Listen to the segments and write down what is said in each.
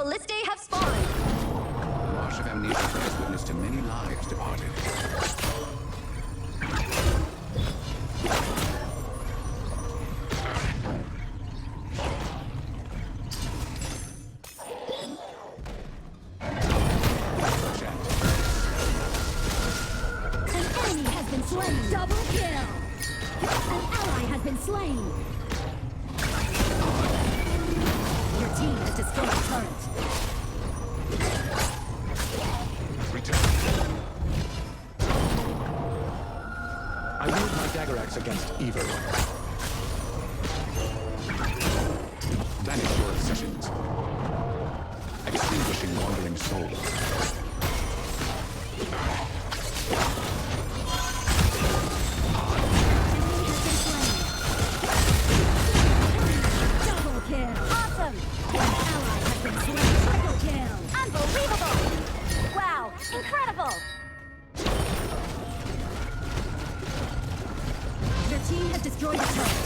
ballistae have spawned. The marsh of amnesia bears witness to many lives departed. Slain. Double kill! An ally has been slain! Your team has destroyed a turret. Return. I wield my dagger axe against evil. Banish your obsessions. Extinguishing wandering souls. Awesome! An ally has been slain. Triple kill! Unbelievable! Wow! Incredible! Your team has destroyed a turret.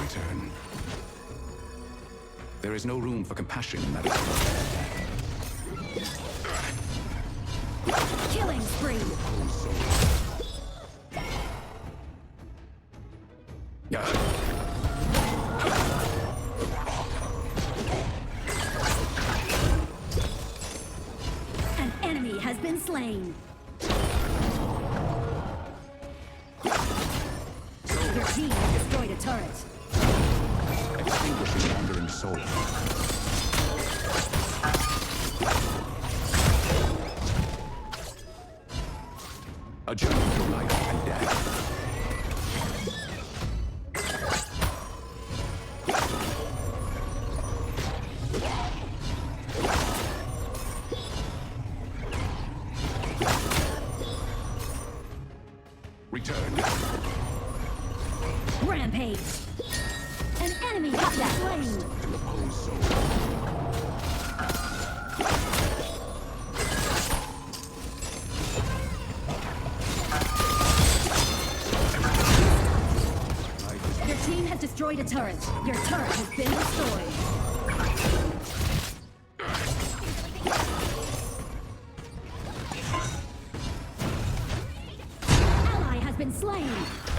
Return. There is no room for compassion in that world. Killing spree! An enemy has been slain. Your team has destroyed a turret. Extinguishing wandering soul. A journey through life and death. Return. Rampage! An enemy has been slain! To repose soul. Your team has destroyed a turret. Your turret has been destroyed. Ally has been slain.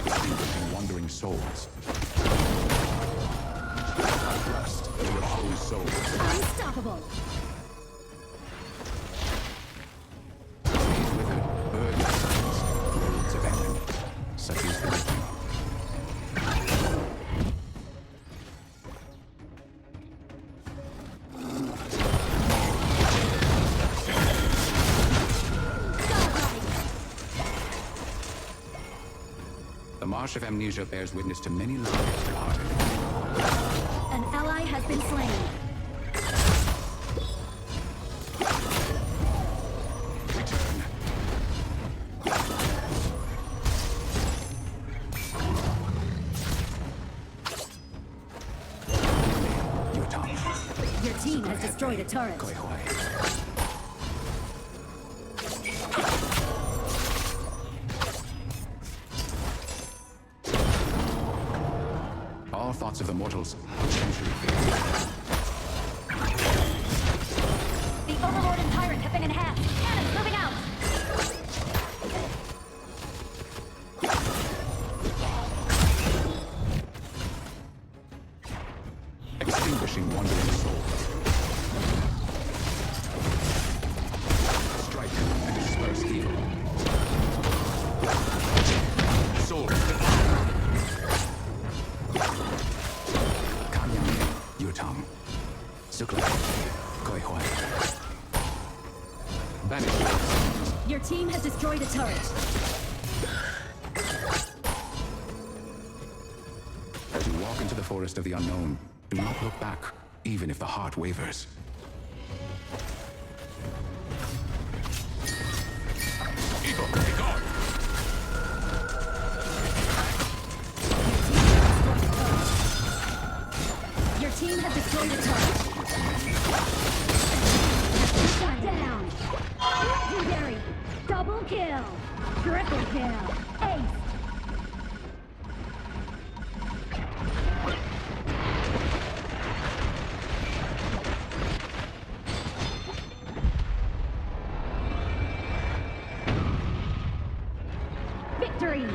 Extinguishing wandering souls. Rest to repose souls. Unstoppable. Trees withered, birds silenced, roads abandoned. Such is the wisdom. The marsh of amnesia bears witness to many lives departed. An ally has been slain. Return. Your tongue. Your team has destroyed a turret. All thoughts of the mortals potentially fail. The Overlord and Tyrant have been enhanced. Cannons moving out. Extinguishing wandering souls. Strike and disperse evil. Souls devour. Kanyang, your tongue. Sukla, Koi Hoi. Banish. Your team has destroyed a turret. As you walk into the forest of the unknown, do not look back, even if the heart wavers. Evil, be gone! Your team has destroyed a turret. Shut down. Legendary. Double Double kill! Triple kill! Ace! Victory!